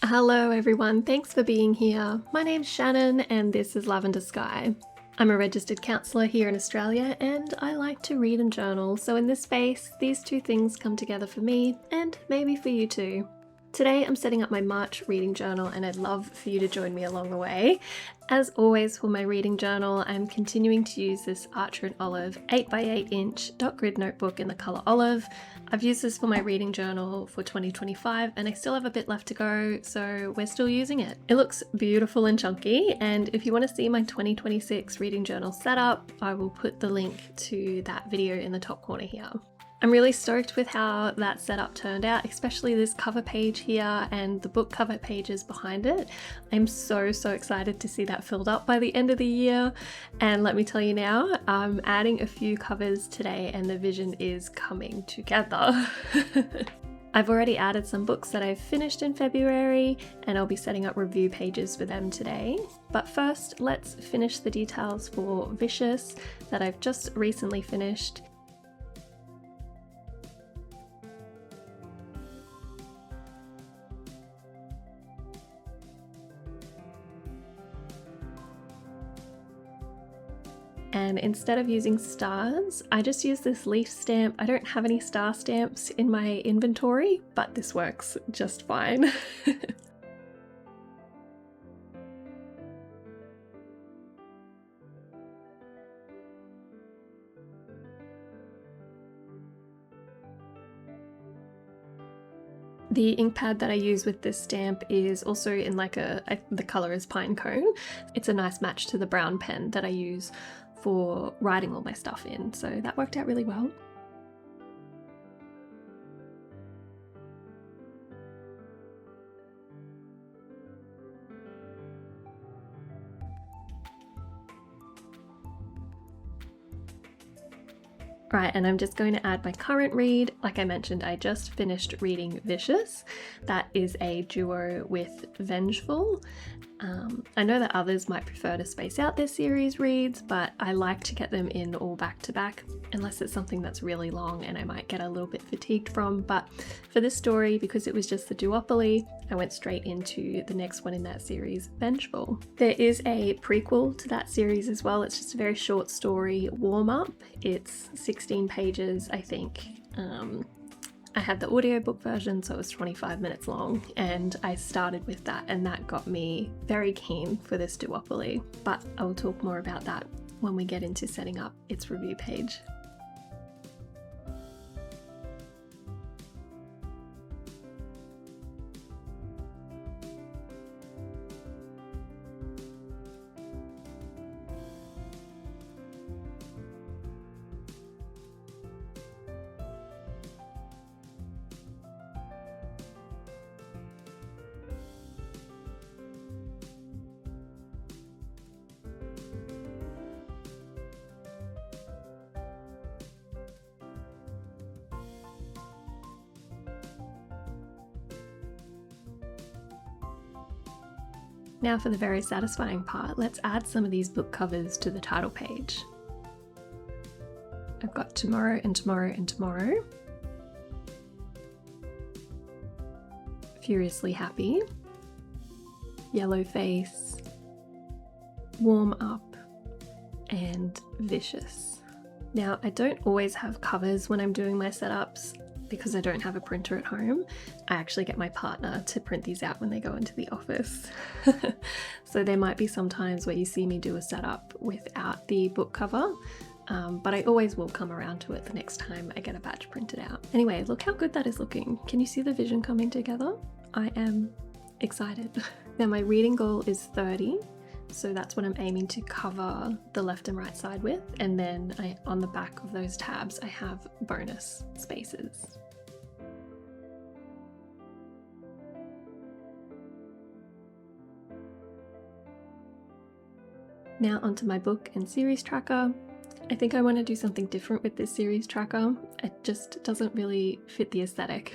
Hello everyone, thanks for being here. My name's Shannon and this is Lavender Sky. I'm a registered counsellor here in Australia and I like to read and journal, so in this space, these two things come together for me and maybe for you too. Today I'm setting up my March reading journal and I'd love for you to join me along the way. As always for my reading journal, I'm continuing to use this Archer & Olive 8x8 inch dot grid notebook in the colour olive. I've used this for my reading journal for 2025 and I still have a bit left to go, so we're still using it. It looks beautiful and chunky, and if you want to see my 2026 reading journal setup, I will put the link to that video in the top corner here. I'm really stoked with how that setup turned out, especially this cover page here and the book cover pages behind it. I'm so excited to see that filled up by the end of the year. And let me tell you now, I'm adding a few covers today and the vision is coming together. I've already added some books that I've finished in February and I'll be setting up review pages for them today. But first, let's finish the details for Vicious that I've just recently finished. And instead of using stars, I just use this leaf stamp. I don't have any star stamps in my inventory, but this works just fine. The ink pad that I use with this stamp is also in the colour is pine cone. It's a nice match to the brown pen that I use for writing all my stuff in, so that worked out really well. Right, and I'm just going to add my current read. Like I mentioned, I just finished reading Vicious. That is a duo with Vengeful. I know that others might prefer to space out their series reads, but I like to get them in all back to back, unless it's something that's really long and I might get a little bit fatigued from. But for this story, because it was just the duopoly, I went straight into the next one in that series, Vengeful. There is a prequel to that series as well. It's just a very short story, Warm Up. It's 16 pages, I think. I had the audiobook version, so it was 25 minutes long, and I started with that, and that got me very keen for this duopoly. But I will talk more about that when we get into setting up its review page. Now for the very satisfying part, let's add some of these book covers to the title page. I've got Tomorrow and Tomorrow and Tomorrow, Furiously Happy, Yellow Face, Warm Up, and Vicious. Now, I don't always have covers when I'm doing my setups because I don't have a printer at home. I actually get my partner to print these out when they go into the office. So there might be some times where you see me do a setup without the book cover, but I always will come around to it the next time I get a batch printed out. Anyway, look how good that is looking. Can you see the vision coming together? I am excited. Now my reading goal is 30. So that's what I'm aiming to cover the left and right side with, and then on the back of those tabs I have bonus spaces. Now onto my book and series tracker. I think I want to do something different with this series tracker. It just doesn't really fit the aesthetic.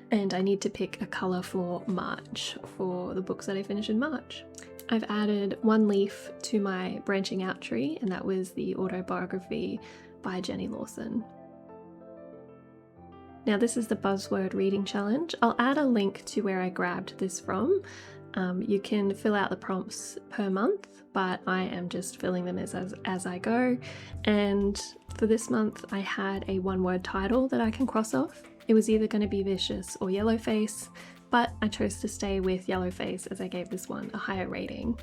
And I need to pick a colour for March, for the books that I finish in March. I've added one leaf to my branching out tree, and that was the autobiography by Jenny Lawson. Now this is the Buzzword reading challenge. I'll add a link to where I grabbed this from. You can fill out the prompts per month, but I am just filling them as I go. And for this month, I had a one-word title that I can cross off. It was either going to be vicious or yellow face, but I chose to stay with yellow face as I gave this one a higher rating.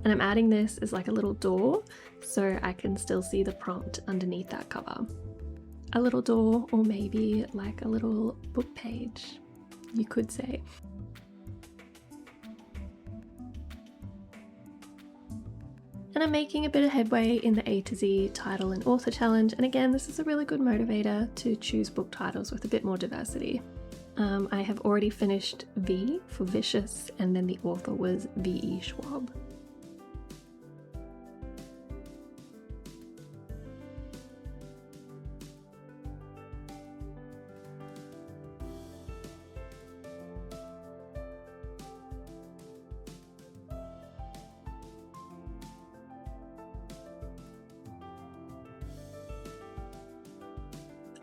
And I'm adding this as like a little door so I can still see the prompt underneath that cover. A little door, or maybe like a little book page, you could say. And I'm making a bit of headway in the A to Z title and author challenge. And again, this is a really good motivator to choose book titles with a bit more diversity. I have already finished V for Vicious, and then the author was V.E. Schwab.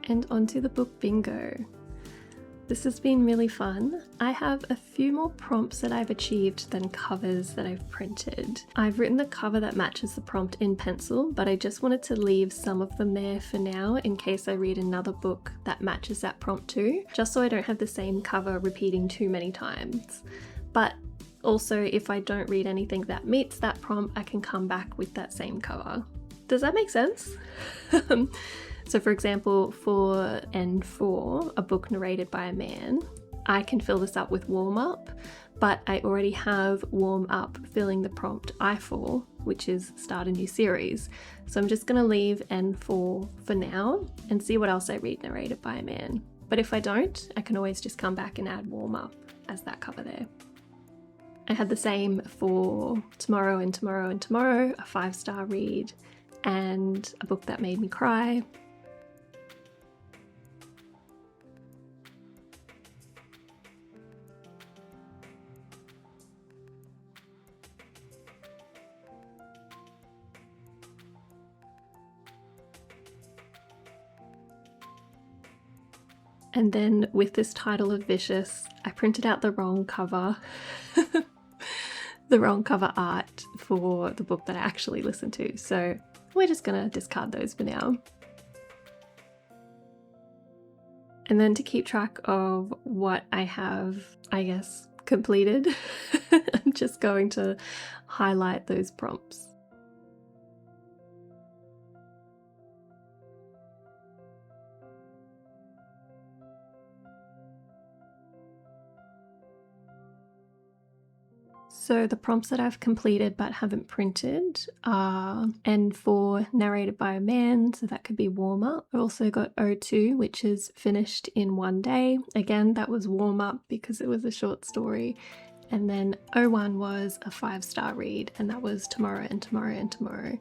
And onto the book bingo. This has been really fun. I have a few more prompts that I've achieved than covers that I've printed. I've written the cover that matches the prompt in pencil, but I just wanted to leave some of them there for now in case I read another book that matches that prompt too, just so I don't have the same cover repeating too many times. But also, if I don't read anything that meets that prompt, I can come back with that same cover. Does that make sense? So for example, for N4, a book narrated by a man, I can fill this up with warm up, but I already have warm up filling the prompt I4, which is start a new series. So I'm just going to leave N4 for now and see what else I read narrated by a man. But if I don't, I can always just come back and add warm up as that cover there. I had the same for Tomorrow and Tomorrow and Tomorrow, a 5-star read, and a book that made me cry. And then with this title of Vicious, I printed out the wrong cover, the wrong cover art for the book that I actually listened to. So we're just gonna discard those for now. And then to keep track of what I have, I guess, completed, I'm just going to highlight those prompts. So the prompts that I've completed but haven't printed are N4 narrated by a man, so that could be warm up. I also got O2, which is finished in one day. Again, that was warm up because it was a short story. And then O1 was a 5-star read, and that was Tomorrow and Tomorrow and Tomorrow.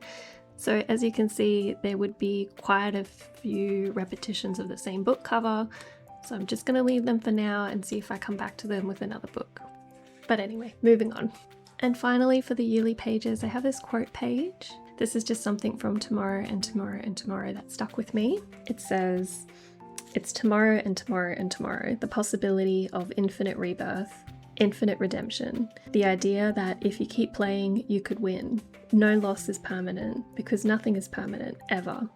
So as you can see, there would be quite a few repetitions of the same book cover. So I'm just going to leave them for now and see if I come back to them with another book. But anyway, moving on. And finally, for the yearly pages, I have this quote page. This is just something from Tomorrow and Tomorrow and Tomorrow that stuck with me. It says, "It's tomorrow and tomorrow and tomorrow, the possibility of infinite rebirth, infinite redemption, the idea that if you keep playing, you could win. No loss is permanent, because nothing is permanent, ever."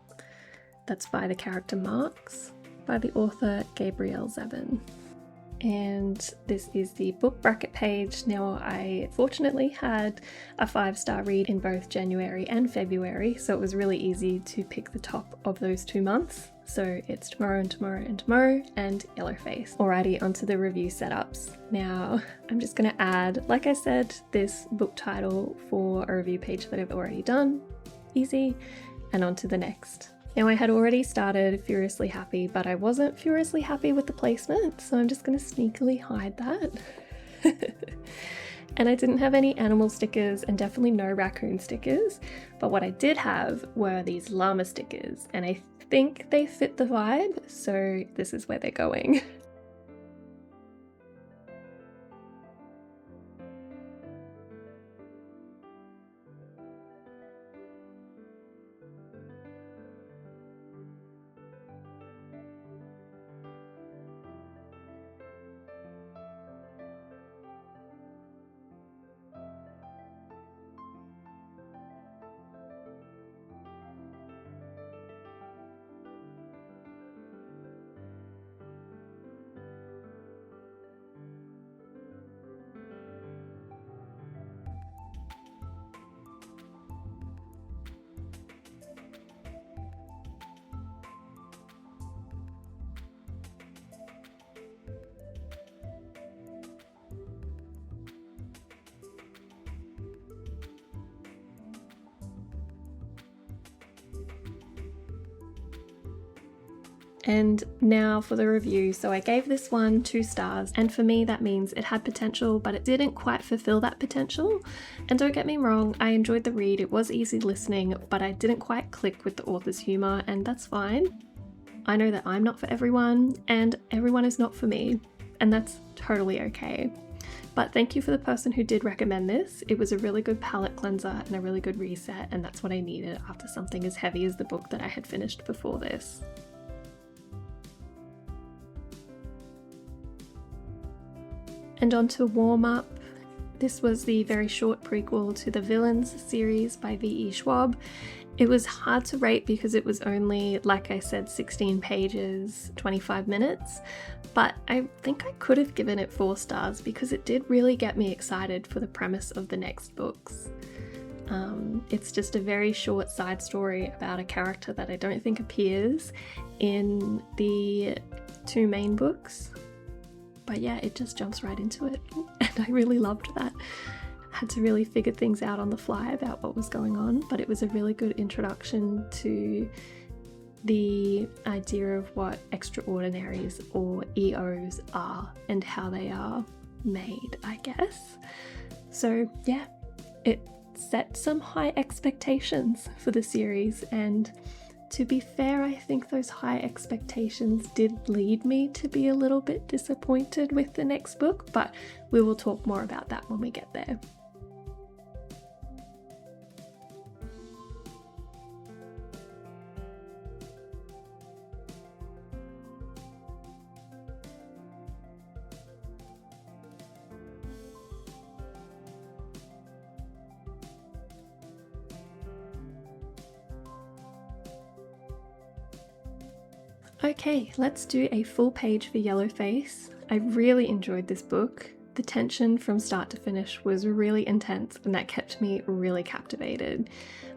That's by the character Marx, by the author Gabrielle Zevin. And this is the book bracket page. Now, I fortunately had a 5-star read in both January and February, so it was really easy to pick the top of those 2 months. So it's Tomorrow and Tomorrow and Tomorrow and Yellowface. Alrighty, onto the review setups. Now, I'm just going to add, like I said, this book title for a review page that I've already done. Easy. And onto the next. Now, I had already started Furiously Happy, but I wasn't furiously happy with the placement, so I'm just going to sneakily hide that. And I didn't have any animal stickers and definitely no raccoon stickers, but what I did have were these llama stickers, and I think they fit the vibe, so this is where they're going. And now for the review. So I gave this one 2 stars, and for me that means it had potential, but it didn't quite fulfill that potential. And don't get me wrong, I enjoyed the read, it was easy listening, but I didn't quite click with the author's humour, and that's fine. I know that I'm not for everyone, and everyone is not for me, and that's totally okay. But thank you for the person who did recommend this. It was a really good palate cleanser and a really good reset, and that's what I needed after something as heavy as the book that I had finished before this. And on to Warm Up. This was the very short prequel to the Villains series by V.E. Schwab. It was hard to rate because it was only, like I said, 16 pages, 25 minutes, but I think I could have given it 4 stars because it did really get me excited for the premise of the next books. It's just a very short side story about a character that I don't think appears in the 2 main books. But yeah, it just jumps right into it, and I really loved that. I had to really figure things out on the fly about what was going on, but it was a really good introduction to the idea of what extraordinaries or EOs are and how they are made, I guess. So yeah, it set some high expectations for the series, and to be fair, I think those high expectations did lead me to be a little bit disappointed with the next book, but we will talk more about that when we get there. Okay, let's do a full page for Yellowface. I really enjoyed this book. The tension from start to finish was really intense, and that kept me really captivated.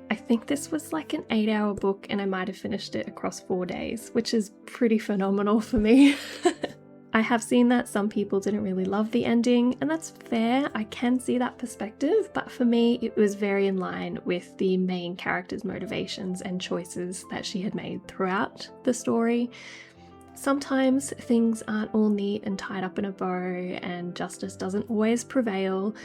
I think this was like an 8-hour book, and I might have finished it across 4 days, which is pretty phenomenal for me. I have seen that some people didn't really love the ending, and that's fair. I can see that perspective, but for me it was very in line with the main character's motivations and choices that she had made throughout the story. Sometimes things aren't all neat and tied up in a bow, and justice doesn't always prevail,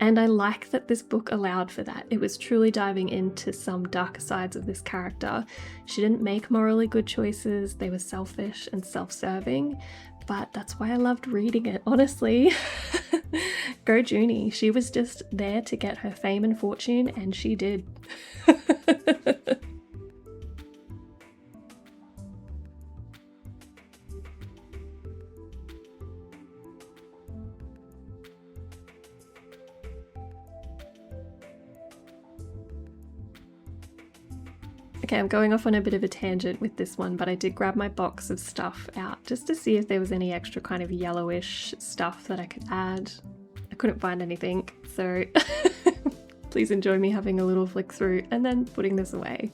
and I like that this book allowed for that. It was truly diving into some darker sides of this character. She didn't make morally good choices, they were selfish and self-serving, but that's why I loved reading it, honestly. Go Junie, she was just there to get her fame and fortune, and she did. Okay, I'm going off on a bit of a tangent with this one, but I did grab my box of stuff out just to see if there was any extra kind of yellowish stuff that I could add. I couldn't find anything, so please enjoy me having a little flick through and then putting this away.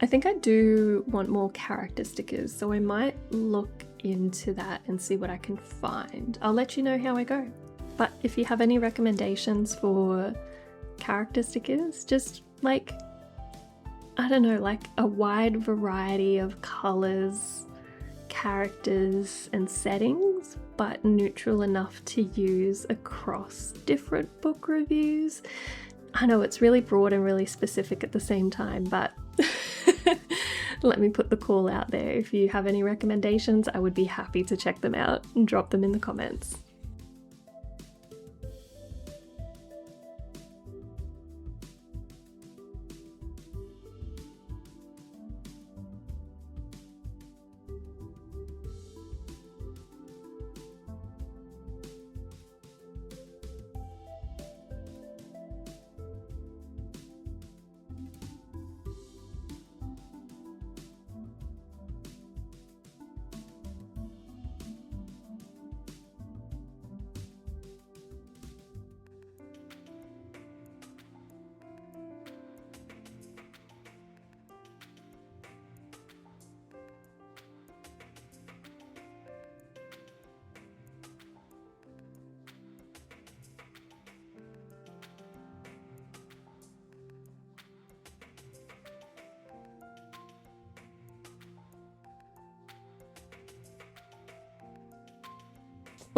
I think I do want more character stickers, so I might look into that and see what I can find. I'll let you know how I go. But if you have any recommendations for character stickers, just like, I don't know, like a wide variety of colors, characters and settings, but neutral enough to use across different book reviews. I know it's really broad and really specific at the same time, but let me put the call out there. If you have any recommendations, I would be happy to check them out and drop them in the comments.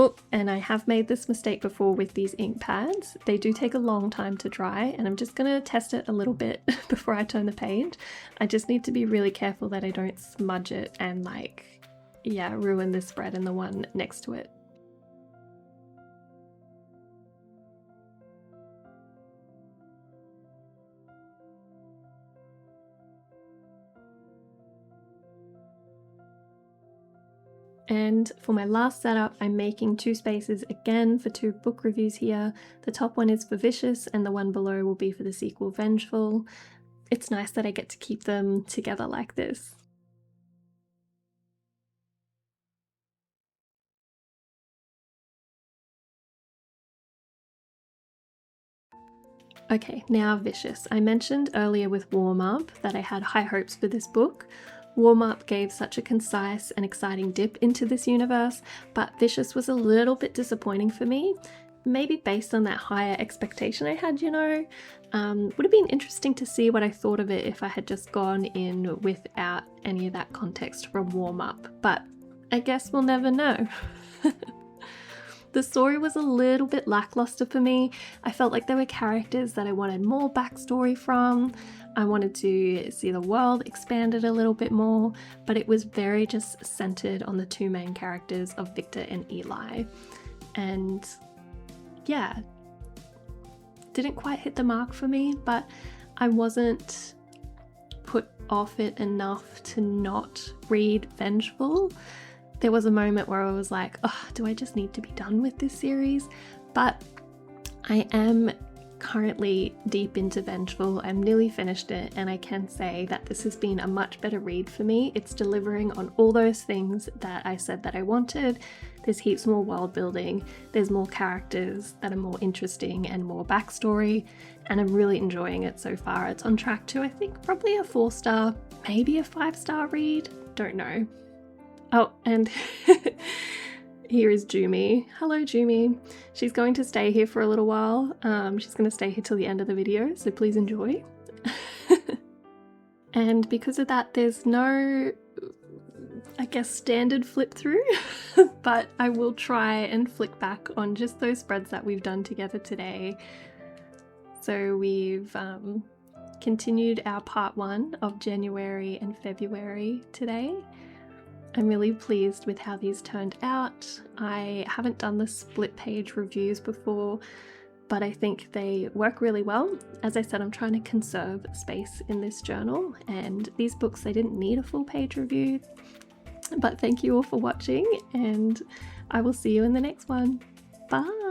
Oh, and I have made this mistake before with these ink pads. They do take a long time to dry, and I'm just going to test it a little bit before I turn the page. I just need to be really careful that I don't smudge it and ruin the spread and the one next to it. And for my last setup, I'm making 2 spaces again for 2 book reviews here. The top one is for Vicious and the one below will be for the sequel Vengeful. It's nice that I get to keep them together like this. Okay, now Vicious. I mentioned earlier with Warm Up that I had high hopes for this book. Warm Up gave such a concise and exciting dip into this universe, but Vicious was a little bit disappointing for me. Maybe based on that higher expectation I had, you know. Would have been interesting to see what I thought of it if I had just gone in without any of that context from Warm Up, but I guess we'll never know. The story was a little bit lackluster for me. I felt like there were characters that I wanted more backstory from. I wanted to see the world expanded a little bit more, but it was very just centered on the 2 main characters of Victor and Eli. And yeah, didn't quite hit the mark for me, but I wasn't put off it enough to not read Vengeful. There was a moment where I was like, oh, do I just need to be done with this series? But I am currently deep into Vengeful. I'm nearly finished it, and I can say that this has been a much better read for me. It's delivering on all those things that I said that I wanted. There's heaps more world building, there's more characters that are more interesting and more backstory, and I'm really enjoying it so far. It's on track to, I think, probably a 4-star, maybe a 5-star read, don't know. Oh, and here is Jumi. Hello, Jumi. She's going to stay here for a little while. She's going to stay here till the end of the video, so please enjoy. And because of that, there's no, I guess, standard flip through, but I will try and flick back on just those spreads that we've done together today. So we've continued our part 1 of January and February today. I'm really pleased with how these turned out. I haven't done the split page reviews before, but I think they work really well. As I said, I'm trying to conserve space in this journal, and these books, they didn't need a full page review. But thank you all for watching, and I will see you in the next one. Bye!